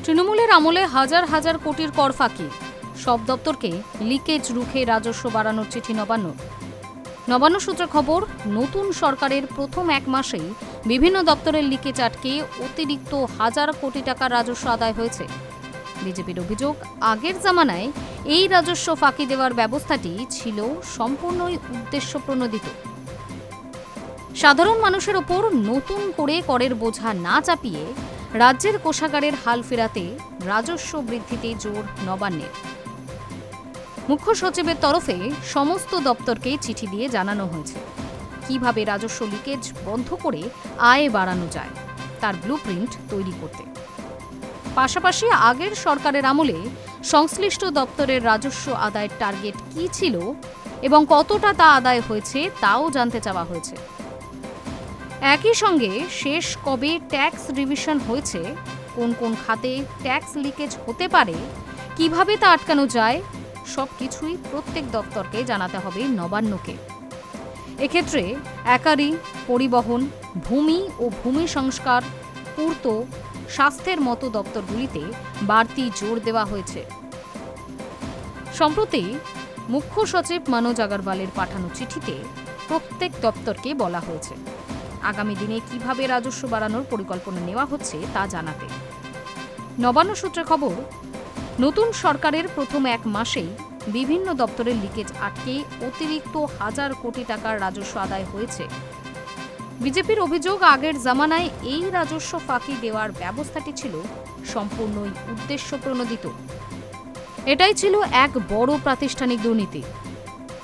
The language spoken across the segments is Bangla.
তৃণমূলের আমলে হাজার হাজার কোটির কর ফাঁকি, সব দপ্তরকে লিকেজ রুখে রাজস্ব বাড়ানোর চিঠি নবান্নর। নবান্ন সূত্রে খবর, নতুন সরকারের প্রথম এক মাসেই বিভিন্ন দপ্তরের লিকেজ আটকে অতিরিক্ত হাজার কোটি টাকার রাজস্ব আদায় হয়েছে। বিজেপির অভিযোগ, আগের জামানায় এই রাজস্ব ফাঁকি দেওয়ার ব্যবস্থাটি ছিল সম্পূর্ণই উদ্দেশ্যপ্রণোদিত। সাধারণ মানুষের ওপর নতুন করে করের বোঝা না চাপিয়ে রাজ্যের কোষাগারের হাল ফেরাতে রাজস্ব বৃদ্ধিতে জোর নবান্নের। মুখ্য সচিবের তরফে সমস্ত দপ্তরকে চিঠি দিয়ে জানানো হয়েছে কিভাবে রাজস্ব লিকেজ বন্ধ করে আয় বাড়ানো যায় তার ব্লুপ্রিন্ট তৈরি করতে। পাশাপাশি আগের সরকারের আমলে সংশ্লিষ্ট দপ্তরের রাজস্ব আদায়ের টার্গেট কী ছিল এবং কতটা তা আদায় হয়েছে তাও জানতে চাওয়া হয়েছে। একই সঙ্গে শেষ কবে ট্যাক্স রিভিশন হয়েছে, কোন কোন খাতে ট্যাক্স লিকেজ হতে পারে, কিভাবে তা আটকানো যায়, সবকিছুই প্রত্যেক দপ্তরকে জানাতে হবে নবান্নকে। এক্ষেত্রে একারি, পরিবহন, ভূমি ও ভূমি সংস্কার, পূর্ত, স্বাস্থ্যের মতো দপ্তরগুলিতে বাড়তি জোর দেওয়া হয়েছে। সম্প্রতি মুখ্য সচিব মনোজ আগরওয়ালের পাঠানো চিঠিতে প্রত্যেক দপ্তরকে বলা হয়েছে আগামী দিনে কিভাবে রাজস্ব বাড়ানোর পরিকল্পনা নেওয়া হচ্ছে তা জানাতে। নবান্ন সূত্রে খবর, নতুন সরকারের প্রথম এক মাসেই বিভিন্ন দপ্তরের লিকেজ আটকে অতিরিক্ত হাজার কোটি টাকার রাজস্ব আদায় হয়েছে। বিজেপির অভিযোগ, আগের জামানায় এই রাজস্ব ফাঁকি দেওয়ার ব্যবস্থাটি ছিল সম্পূর্ণই উদ্দেশ্যপ্রণোদিত। এটাই ছিল এক বড় প্রাতিষ্ঠানিক দুর্নীতি।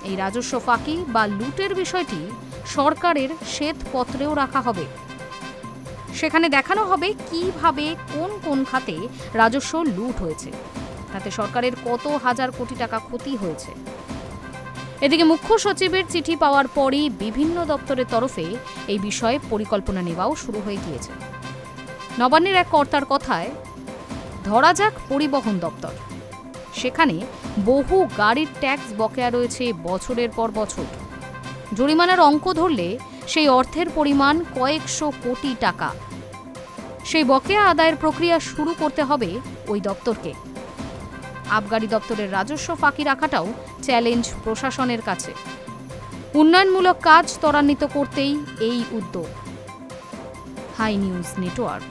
এই রাজস্ব ফাঁকি বা লুটের বিষয়টি সরকারের শ্বেতপত্রেও রাখা হবে। সেখানে দেখানো হবে কিভাবে কোন কোন খাতে রাজস্ব লুট হয়েছে, তাতে সরকারের কত হাজার কোটি টাকা ক্ষতি হয়েছে। এদিকে মুখ্য সচিবের চিঠি পাওয়ার পরই বিভিন্ন দপ্তরের তরফে এই বিষয়ে পরিকল্পনা নেওয়াও শুরু হয়ে গিয়েছে। নবান্নের এক কর্তার কথায়, ধরা যাক পরিবহন দপ্তর, সেখানে বহু গাড়ির ট্যাক্স বকেয়া রয়েছে বছরের পর বছর। জরিমানার অঙ্ক ধরলে সেই অর্থের পরিমাণ কয়েকশো কোটি টাকা। সেই বকেয়া আদায়ের প্রক্রিয়া শুরু করতে হবে ওই দপ্তরকে। আবগারি দপ্তরের রাজস্ব ফাঁকি রাখাটাও চ্যালেঞ্জ প্রশাসনের কাছে। উন্নয়নমূলক কাজ ত্বরান্বিত করতেই এই উদ্যোগ। High news network.